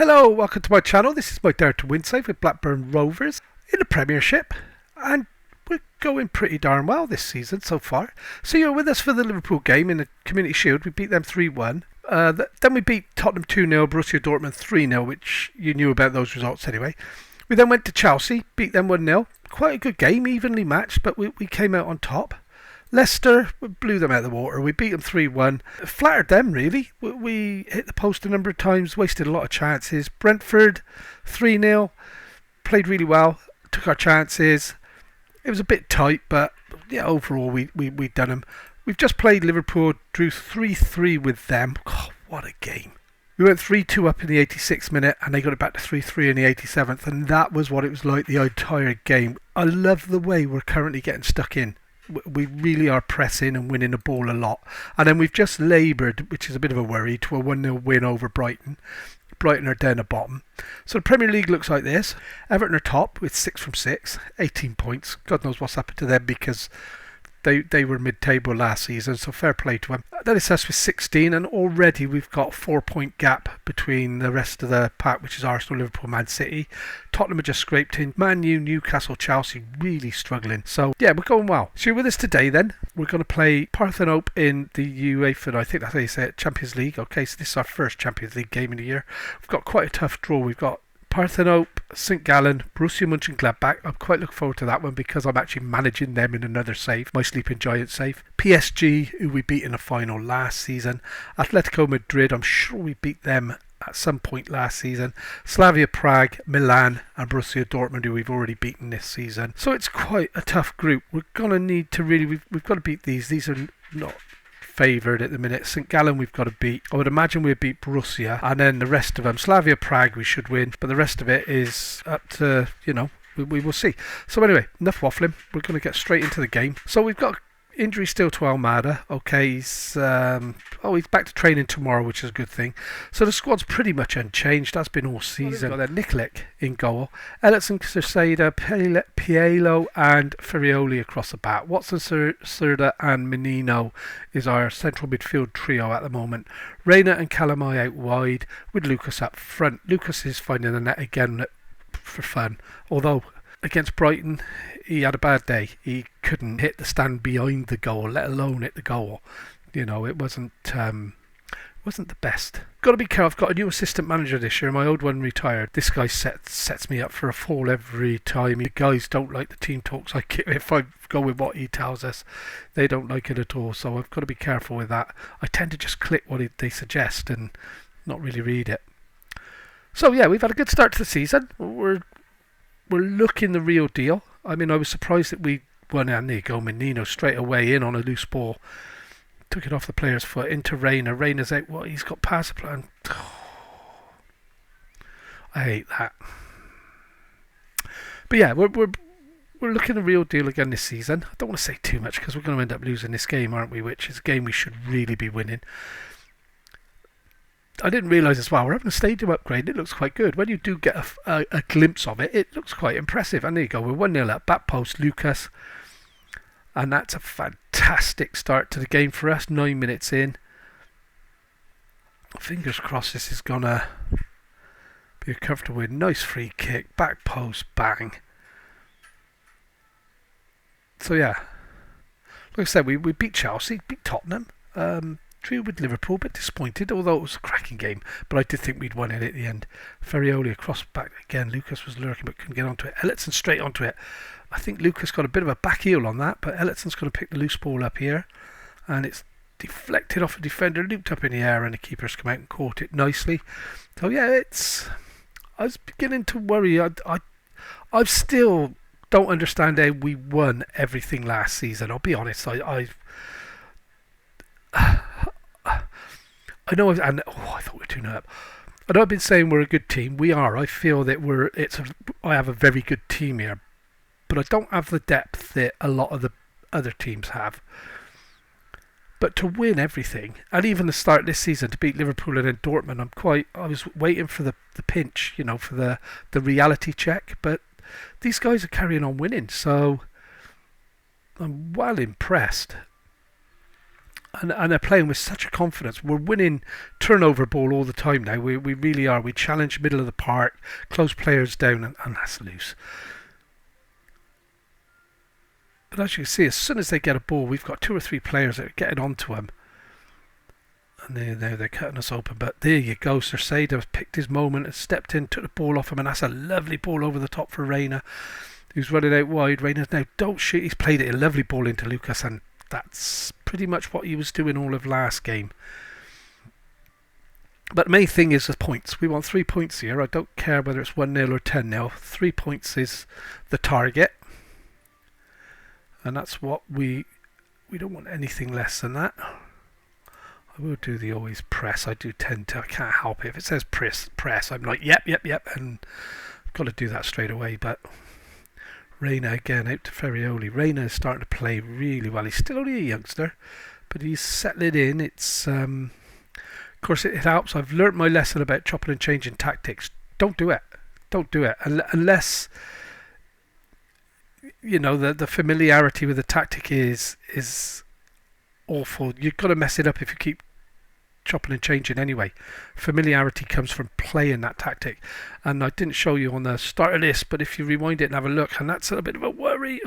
Hello, welcome to my channel. This is my Dare to Win save with Blackburn Rovers in the Premiership, and we're going pretty darn well this season so far. So you're with us for the Liverpool game in the Community Shield. We beat them 3-1. Then we beat Tottenham 2-0, Borussia Dortmund 3-0, which you knew about those results anyway. We then went to Chelsea, beat them 1-0. Quite a good game, evenly matched, but we came out on top. Leicester, we blew them out of the water. We beat them 3-1. Flattered them, really. We hit the post a number of times, wasted a lot of chances. Brentford, 3-0. Played really well, took our chances. It was a bit tight, but yeah, overall we'd done them. We've just played Liverpool, drew 3-3 with them. God, what a game. We went 3-2 up in the 86th minute, and they got it back to 3-3 in the 87th, and that was what it was like the entire game. I love the way we're currently getting stuck in. We really are pressing and winning the ball a lot. And then we've just laboured, which is a bit of a worry, to a 1-0 win over Brighton. Brighton are down the bottom. So the Premier League looks like this. Everton are top with 6 from 6, 18 points. God knows what's happened to them because they were mid-table last season, so fair play to them. Then it's us with 16, and already we've got 4-point gap between the rest of the pack, which is Arsenal, Liverpool, Man City. Tottenham are just scraped in. Man U, Newcastle, Chelsea really struggling. So yeah, we're going well. So you're with us today then. We're going to play Parthenope in the UEFA, I think that's how you say it, Champions League. Okay, so this is our first Champions League game of the year. We've got quite a tough draw. We've got Parthenope, St Gallen, Borussia Mönchengladbach. I'm quite looking forward to that one because I'm actually managing them in another save, my Sleeping Giant save. PSG, who we beat in the final last season. Atletico Madrid, I'm sure we beat them at some point last season. Slavia Prague, Milan, and Borussia Dortmund, who we've already beaten this season. So it's quite a tough group. We're going to need to really, we've got to beat these. These are not favoured at the minute. St Gallen we've got to beat. I would imagine we'd beat Borussia, and then the rest of them, Slavia Prague we should win, but the rest of it is up to, we will see. So anyway, enough waffling. We're going to get straight into the game. So we've got injury still to Almada. Okay, he's back to training tomorrow, which is a good thing. So the squad's pretty much unchanged. That's been all season. We've got Nikolic in goal, Ellison, Crusader, Pielo and Ferrioli across the back. Watson, Serda and Menino is our central midfield trio at the moment. Reina and Calamai out wide with Lucas up front. Lucas is finding the net again for fun, although against Brighton he had a bad day. He couldn't hit the stand behind the goal, let alone hit the goal. It wasn't the best. Got to be careful. I've got a new assistant manager this year. My old one retired. This guy sets me up for a fall every time. The guys don't like the team talks I give. If I go with what he tells us, they don't like it at all. So I've got to be careful with that. I tend to just click what they suggest and not really read it. So yeah, we've had a good start to the season. We're looking the real deal. I mean, I was surprised that we won, and there you go, Menino straight away in on a loose ball. Took it off the player's foot into Reina. Reina's out. What? He's got pass plan. I hate that. But yeah, we're looking the real deal again this season. I don't want to say too much because we're going to end up losing this game, aren't we? Which is a game we should really be winning. I didn't realise as well, we're having a stadium upgrade. It looks quite good. When you do get a glimpse of it, it looks quite impressive. And there you go, we're 1-0 up, back post, Lucas. And that's a fantastic start to the game for us, 9 minutes in. Fingers crossed this is going to be a comfortable win. Nice free kick, back post, bang. So yeah, like I said, we beat Chelsea, beat Tottenham. Drew with Liverpool, a bit disappointed, although it was a cracking game, but I did think we'd won it at the end. Ferrioli across back again. Lucas was lurking but couldn't get onto it. Ellison straight onto it. I think Lucas got a bit of a back heel on that, but Ellison's going to pick the loose ball up here, and it's deflected off a defender, looped up in the air, and the keeper's come out and caught it nicely. So yeah, I was beginning to worry. I still don't understand how we won everything last season. I'll be honest. I know, I thought we were 2-0 up. I know I've been saying we're a good team. We are. I feel that I have a very good team here, but I don't have the depth that a lot of the other teams have. But to win everything, and even the start of this season to beat Liverpool and then Dortmund, I was waiting for the pinch, for the reality check. But these guys are carrying on winning, so I'm well impressed. And they're playing with such a confidence. We're winning turnover ball all the time now. We really are. We challenge middle of the park, close players down, and that's loose. But as you can see, as soon as they get a ball, we've got 2 or 3 players that are getting onto them. And they're cutting us open. But there you go. Cerceda picked his moment and stepped in, took the ball off him, and that's a lovely ball over the top for Reina, who's running out wide. Reina's now, don't shoot. He's played it a lovely ball into Lucas, and that's pretty much what he was doing all of last game. But the main thing is the points. We want 3 points here. I don't care whether it's 1-0 or 10-0. 3 points is the target. And that's what we don't want anything less than that. I will do the always press. I do tend to. I can't help it. If it says press, I'm like, yep. And I've got to do that straight away. But Reina again out to Ferrioli. Reina is starting to play really well. He's still only a youngster, but he's settling in. It's of course it helps. I've learnt my lesson about chopping and changing tactics. Don't do it unless you know the familiarity with the tactic is awful. You've got to mess it up if you keep chopping and changing anyway. Familiarity comes from playing that tactic, and I didn't show you on the start of this, but if you rewind it and have a look, and that's a bit of a worry,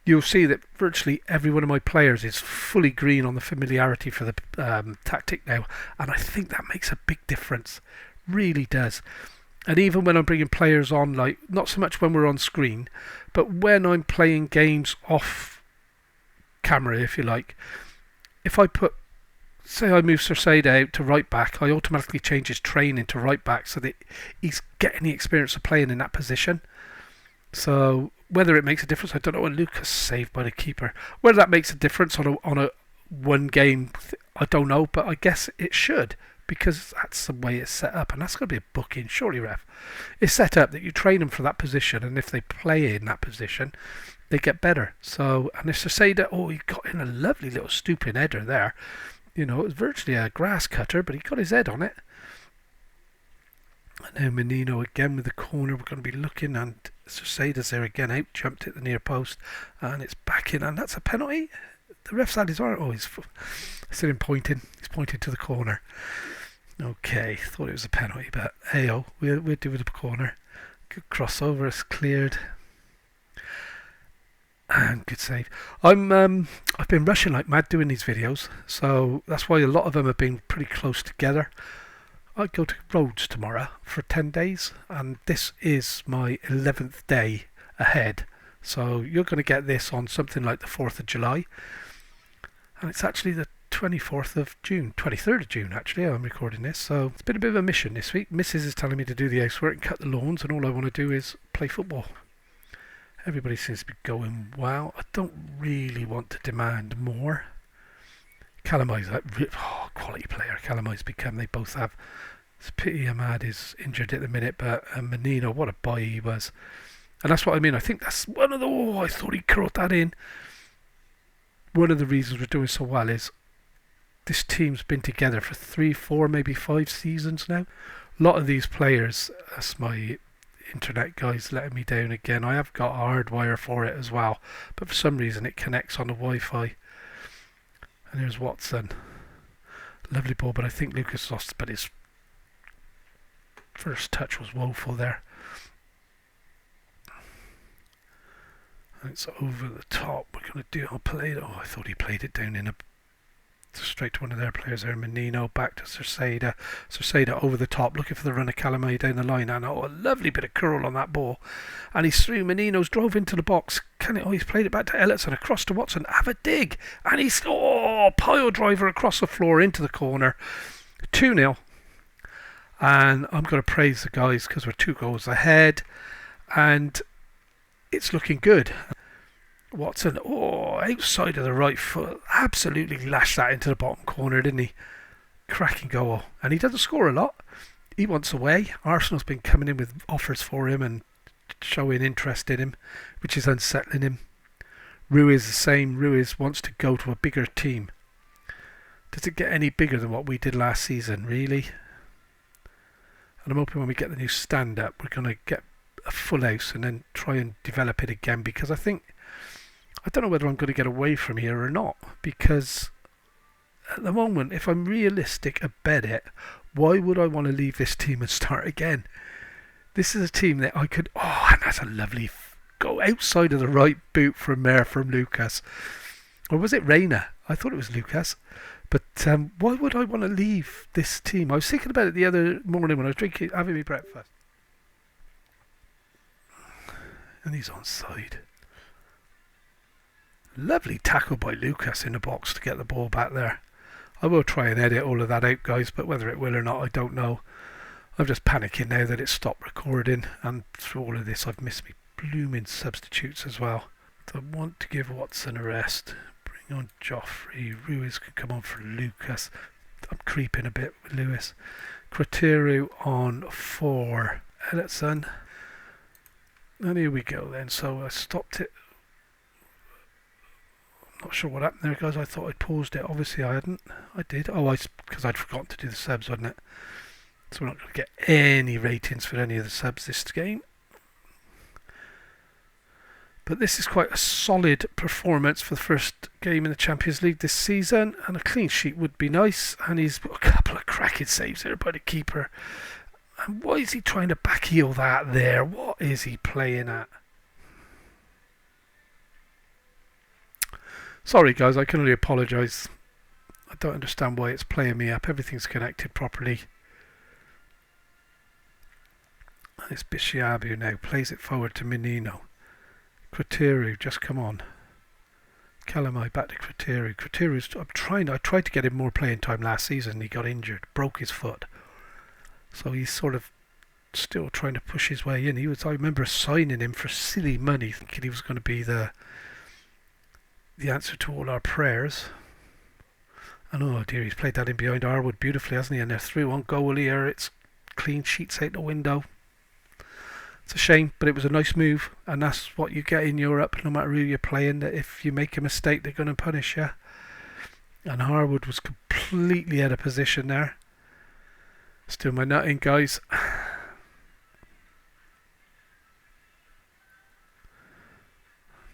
you'll see that virtually every one of my players is fully green on the familiarity for the tactic now, and I think that makes a big difference, really does. And even when I'm bringing players on, like not so much when we're on screen, but when I'm playing games off camera, if you like, if I put, say I move Cerceda out to right back, I automatically change his training to right back so that he's getting the experience of playing in that position. So whether it makes a difference, I don't know. Lucas saved by the keeper. Whether that makes a difference on a one game, I don't know, but I guess it should, because that's the way it's set up, and that's going to be a booking, surely, ref. It's set up that you train them for that position, and if they play in that position, they get better. So, and if Cerceda, he got in a lovely little stooping header there. You know, it was virtually a grass cutter, but he got his head on it. And now Menino again with the corner. We're going to be looking, and Cerceda's there again, out jumped at the near post, and it's back in, and that's a penalty. The ref's had his arm. He's sitting pointing. He's pointing to the corner. Okay, thought it was a penalty, but hey, we'll do with the corner. Good crossover, it's cleared. And good save. I've been rushing like mad doing these videos, so that's why a lot of them have been pretty close together. I go to Rhodes tomorrow for 10 days, and this is my 11th day ahead. So you're going to get this on something like the 4th of July, and it's actually the 24th of June, 23rd of June actually, I'm recording this. So it's been a bit of a mission this week. Mrs. is telling me to do the housework and cut the lawns, and all I want to do is play football. Everybody seems to be going well. I don't really want to demand more. Calamai's quality player. Calamai's become, they both have. It's a pity Ahmad is injured at the minute, but Menino, what a boy he was. And that's what I mean. I think that's one of the, I thought he curled that in. One of the reasons we're doing so well is this team's been together for 3, 4, maybe 5 seasons now. A lot of these players, that's my internet guys letting me down again. I have got a hardwire for it as well, but for some reason it connects on the Wi-Fi. And there's Watson. Lovely ball, but I think Lucas lost, but his first touch was woeful there. And it's over the top. We're going to do, I'll play it. I thought he played it down in a straight to one of their players there. Menino back to Cerceda. Cerceda over the top, looking for the run of Calamai down the line, and a lovely bit of curl on that ball, and he's through. Menino's drove into the box. He's played it back to Ellison, across to Watson. Have a dig, and he's pile driver across the floor into the corner. 2-0, and I'm going to praise the guys because we're 2 goals ahead, and it's looking good. Watson, outside of the right foot, absolutely lashed that into the bottom corner, didn't he? Cracking goal. And he doesn't score a lot. He wants away. Arsenal's been coming in with offers for him and showing interest in him, which is unsettling him. Ruiz the same. Ruiz wants to go to a bigger team. Does it get any bigger than what we did last season, really? And I'm hoping when we get the new stand-up, we're going to get a full house and then try and develop it again, because I don't know whether I'm going to get away from here or not, because at the moment, if I'm realistic about it, why would I want to leave this team and start again? This is a team that I could... Oh, and that's a lovely... Go outside of the right boot from there from Lucas. Or was it Reina? I thought it was Lucas. But why would I want to leave this team? I was thinking about it the other morning when I was having my breakfast. And he's onside. Lovely tackle by Lucas in the box to get the ball back there. I will try and edit all of that out, guys, but whether it will or not, I don't know. I'm just panicking now that it stopped recording, and through all of this, I've missed me blooming substitutes as well. So I want to give Watson a rest. Bring on Joffrey. Ruiz can come on for Lucas. I'm creeping a bit with Lewis. Crateru on for Ellison. And here we go then. So I stopped it. I'm not sure what happened there, guys. I thought I'd paused it. Obviously I hadn't. I did. Oh, because I'd forgotten to do the subs, wasn't it? So we're not going to get any ratings for any of the subs this game. But this is quite a solid performance for the first game in the Champions League this season. And a clean sheet would be nice. And he's got a couple of cracking saves there by the keeper. And why is he trying to backheel that there? What is he playing at? Sorry guys, I can only apologise. I don't understand why it's playing me up. Everything's connected properly. And it's Bishiabu now. Plays it forward to Menino. Crateru, just come on. Calamai back to Crateru. Crateru's... I tried to get him more playing time last season. He got injured. Broke his foot. So he's sort of still trying to push his way in. I remember signing him for silly money, thinking he was going to be the answer to all our prayers. And oh dear, he's played that in behind Arwood beautifully, hasn't he? And they're through on goal here. It's clean sheets out the window. It's a shame, but it was a nice move, and that's what you get in Europe, no matter who you're playing, that if you make a mistake, they're going to punish you. And Harwood was completely out of position there. Still my nutting, guys.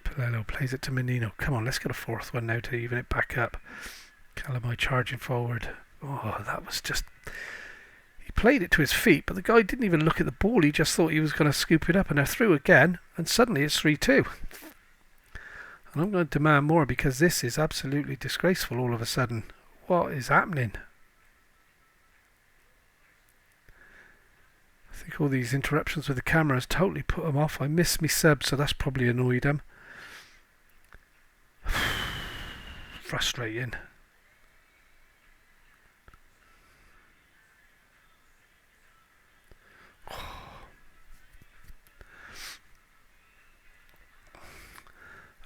Palello plays it to Menino. Come on, let's get a fourth one now to even it back up. Calamai charging forward. Oh, that was just... He played it to his feet, but the guy didn't even look at the ball. He just thought he was going to scoop it up, and they're through again, and suddenly it's 3-2. And I'm going to demand more, because this is absolutely disgraceful all of a sudden. What is happening? I think all these interruptions with the camera has totally put them off. I missed me sub, so that's probably annoyed him. Frustrating.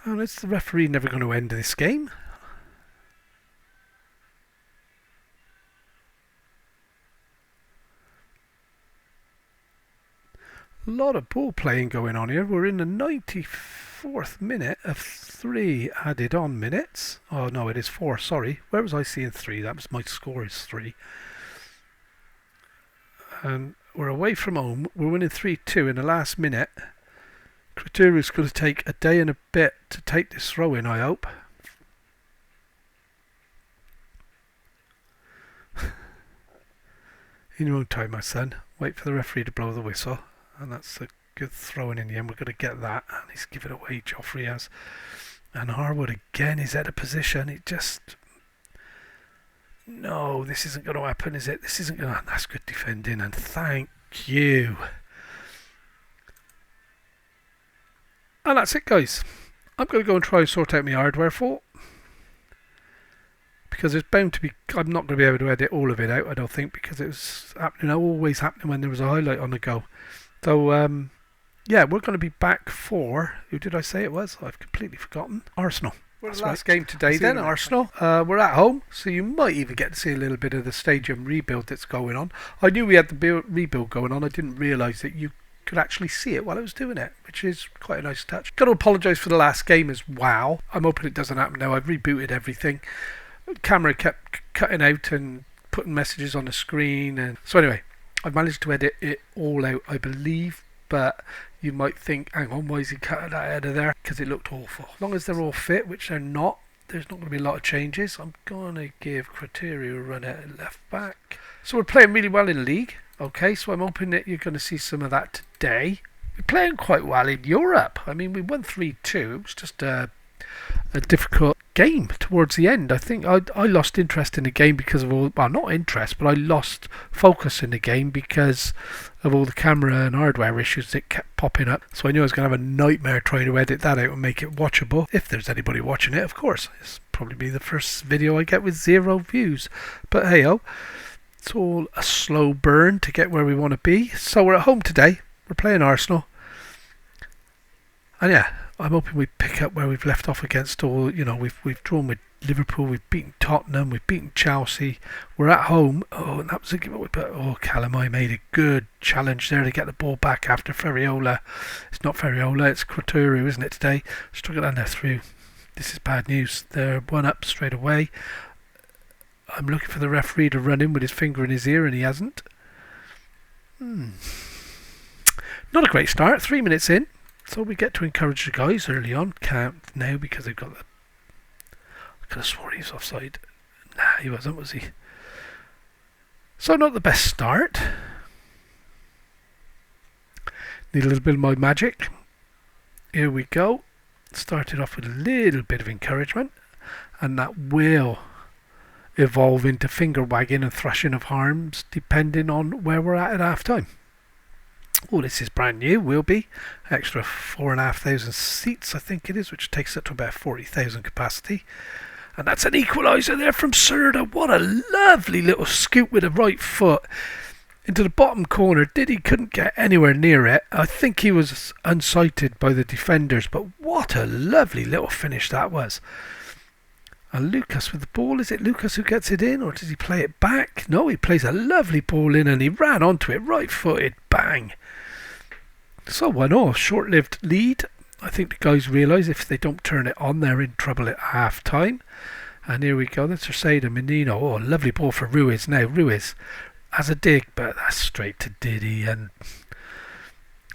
And is the referee never going to end this game? A lot of ball playing going on here. We're in the 94th minute of 3 added on minutes. Oh no, it is 4, sorry. Where was I seeing 3? That was my score is 3. And we're away from home. We're winning 3-2 in the last minute. Crateru's going to take a day and a bit to take this throw in, I hope. In your own time, my son. Wait for the referee to blow the whistle. And that's a good throw-in the end. We're going to get that. And he's given away, Joffrey has. And Harwood again is out of position. It just... No, this isn't going to happen, is it? This isn't going to... That's good defending. And thank you. And that's it, guys. I'm going to go and try and sort out my hardware fault. Because there's bound to be... I'm not going to be able to edit all of it out, I don't think, because it was happening, always happening when there was a highlight on the go. So, yeah, we're going to be back for... Who did I say it was? I've completely forgotten. Arsenal. We're the last game today then, Arsenal. We're at home, so you might even get to see a little bit of the stadium rebuild that's going on. I knew we had the rebuild going on. I didn't realise that you could actually see it while I was doing it, which is quite a nice touch. Got to apologise for the last game as well. I'm hoping it doesn't happen now. I've rebooted everything. The camera kept cutting out and putting messages on the screen, and so anyway, I've managed to edit it all out, I believe, but you might think, hang on, why is he cutting that out of there? Because it looked awful. As long as they're all fit, which they're not, there's not going to be a lot of changes. I'm going to give Criteria a run at left back. So we're playing really well in league. Okay, so I'm hoping that you're going to see some of that today. We're playing quite well in Europe. I mean, we won 3-2. It was just a difficult game towards the end. I think I lost interest in the game because of all, well, not interest, but I lost focus in the game because of all the camera and hardware issues that kept popping up. So I knew I was going to have a nightmare trying to edit that out and make it watchable. If there's anybody watching it, of course. It's probably be the first video I get with 0 views. But hey-oh, it's all a slow burn to get where we want to be. So we're at home today. We're playing Arsenal. And yeah, I'm hoping we pick up where we've left off against all, you know, we've drawn with Liverpool, we've beaten Tottenham, we've beaten Chelsea. We're at home. Oh, and that was a giveaway, but Calamai made a good challenge there to get the ball back after Ferriola. It's not Ferriola, it's Criteria, isn't it, today? Struck it down there through. This is bad news. They're 1 up straight away. I'm looking for the referee to run in with his finger in his ear, and he hasn't. Not a great start, 3 minutes in. So we get to encourage the guys early on. Can't now because they've got the... I could have sworn he was offside. Nah, he wasn't, was he? So not the best start. Need a little bit of my magic. Here we go. Started off with a little bit of encouragement. And that will evolve into finger wagging and thrashing of arms depending on where we're at half time. Oh, this is brand new, will be. Extra 4,500 seats, I think it is, which takes it to about 40,000 capacity. And that's an equaliser there from Serda. What a lovely little scoop with the right foot into the bottom corner. Diddy couldn't get anywhere near it. I think he was unsighted by the defenders, but what a lovely little finish that was. And Lucas with the ball. Is it Lucas who gets it in, or does he play it back? No, he plays a lovely ball in and he ran onto it right-footed. Bang! So 1-0, short-lived lead. I think the guys realise if they don't turn it on, they're in trouble at half-time. And here we go. That's Urseda Menino. Oh, lovely ball for Ruiz now. Ruiz has a dig, but that's straight to Diddy. And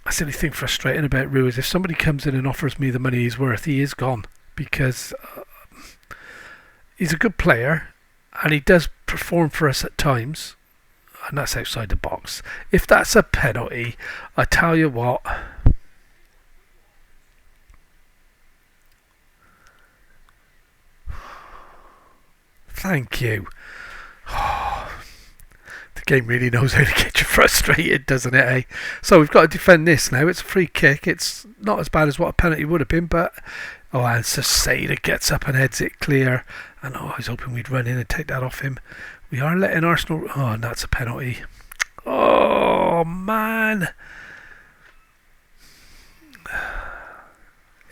that's the only thing frustrating about Ruiz. If somebody comes in and offers me the money he's worth, he is gone. Because he's a good player and he does perform for us at times. And that's outside the box. If that's a penalty, I tell you what. Thank you. The game really knows how to get you frustrated, doesn't it, eh? So we've got to defend this now. It's a free kick. It's not as bad as what a penalty would have been, but... Oh, and Sada gets up and heads it clear. And I was hoping we'd run in and take that off him. We are letting Arsenal... Oh, and that's a penalty. Oh, man.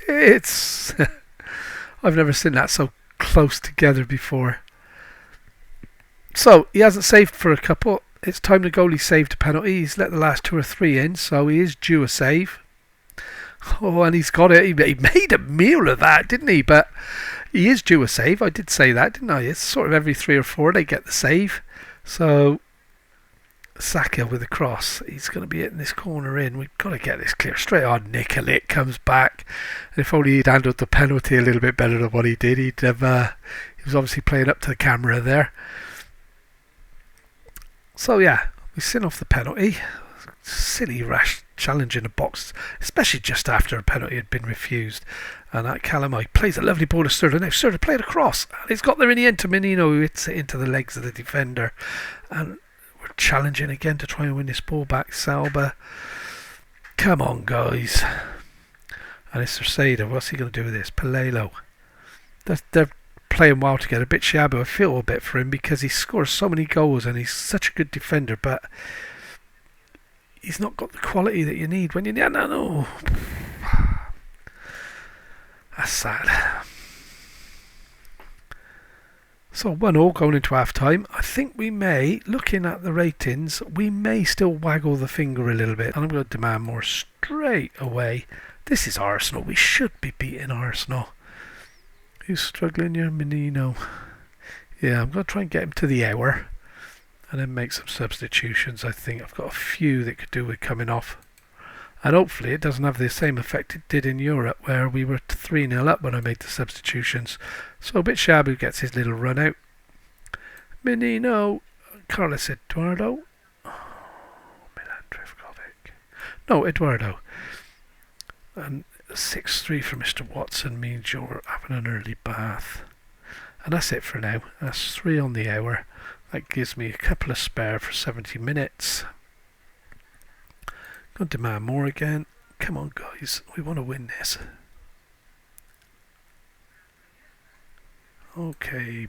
It's... I've never seen that so close together before. So, he hasn't saved for a couple. It's time the goalie saved a penalty. He's let the last 2 or 3 in, so he is due a save. Oh, and he's got it. He made a meal of that, didn't he? But he is due a save. I did say that, didn't I? It's sort of every 3 or 4 they get the save. So, Saka with the cross. He's going to be hitting this corner in. We've got to get this clear. Straight on, Nicolet comes back. And if only he'd handled the penalty a little bit better than what he did, he'd have... he was obviously playing up to the camera there. So, yeah, we sin off the penalty. Silly, rash challenge in the box, especially just after a penalty had been refused. And that Calamai plays a lovely ball to Serda. Now Serda played across, and it's got there in the end to Menino, who hits it into the legs of the defender. And we're challenging again to try and win this ball back. Salba, come on, guys. And it's Urseda. What's he going to do with this? Palelo. They're playing well together. A bit Shabu. I feel a bit for him because he scores so many goals and he's such a good defender, but he's not got the quality that you need when you need... No. That's sad. So 1-1 going into half time. I think we may, looking at the ratings, we may still waggle the finger a little bit. And I'm going to demand more straight away. This is Arsenal. We should be beating Arsenal. Who's struggling here? Menino. Yeah, I'm going to try and get him to the hour. And then make some substitutions, I think. I've got a few that could do with coming off. And hopefully it doesn't have the same effect it did in Europe, where we were 3-0 up when I made the substitutions. So a bit Shabu gets his little run out. Menino, Carlos Eduardo. Milan Trifkovic. No, Eduardo. And 6-3 for Mr. Watson means you're having an early bath. And that's it for now. That's 3 on the hour. That gives me a couple of spare for 70 minutes. Gonna demand more again. Come on, guys. We want to win this. Okay.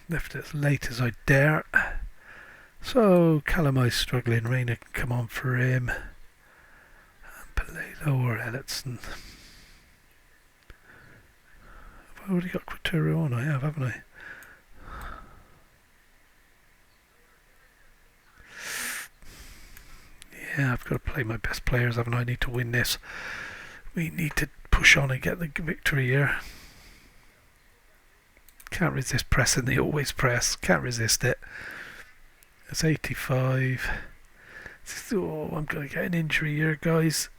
Left it as late as I dare. So, Calamai's struggling. Reina can come on for him. And Paledo or Elliotson. Have I already got Quatero on? I have, haven't I? Yeah, I've got to play my best players, haven't I? I need to win this. We need to push on and get the victory here. Can't resist pressing. They always press. Can't resist it. It's 85. Oh, I'm going to get an injury here, guys.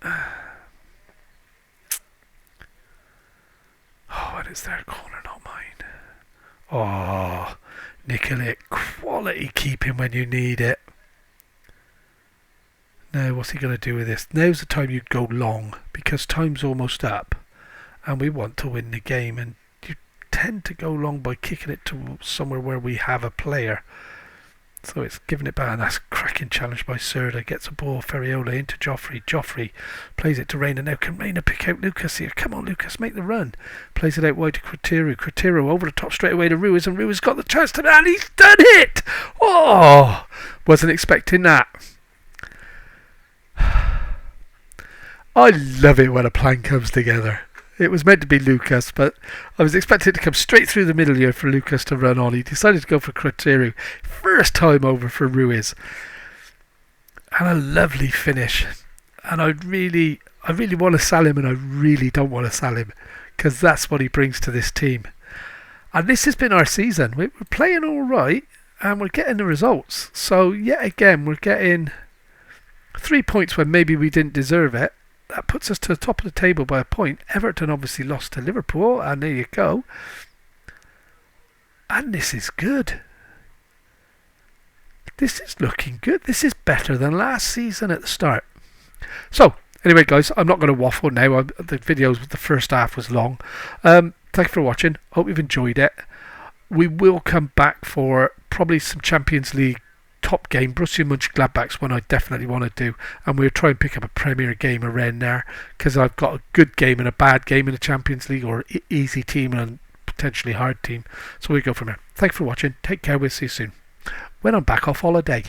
Oh, and it's their corner, not mine. Oh, Nikolic. Quality keeping when you need it. Now, what's he going to do with this? Now's the time you go long, because time's almost up, and we want to win the game, and you tend to go long by kicking it to somewhere where we have a player. So it's giving it back, and that's a cracking challenge by Serda. Gets a ball, Ferriola into Joffrey. Joffrey plays it to Reina. Now can Reina pick out Lucas here? Come on, Lucas, make the run. Plays it out wide to Quatero. Quatero over the top straight away to Ruiz, and Ruiz got the chance to, and he's done it! Oh, wasn't expecting that. I love it when a plan comes together. It was meant to be Lucas, but I was expecting it to come straight through the middle here for Lucas to run on. He decided to go for Quatero. First time over for Ruiz. And a lovely finish. And I really want to sell him, and I really don't want to sell him, because that's what he brings to this team. And this has been our season. We're playing all right, and we're getting the results. So yet again, we're getting 3 points when maybe we didn't deserve it. That puts us to the top of the table by a point. Everton obviously lost to Liverpool, and there you go. And this is good. This is looking good. This is better than last season at the start. So, anyway, guys, I'm not going to waffle now. The videos, the first half was long. Thank you for watching. Hope you've enjoyed it. We will come back for probably some Champions League top game. Borussia Mönchengladbach's one I definitely want to do, and we'll try and pick up a Premier game around there, because I've got a good game and a bad game in the Champions League, or easy team and a potentially hard team. So we go from there. Thanks for watching. Take care. We'll see you soon when I'm back off holiday.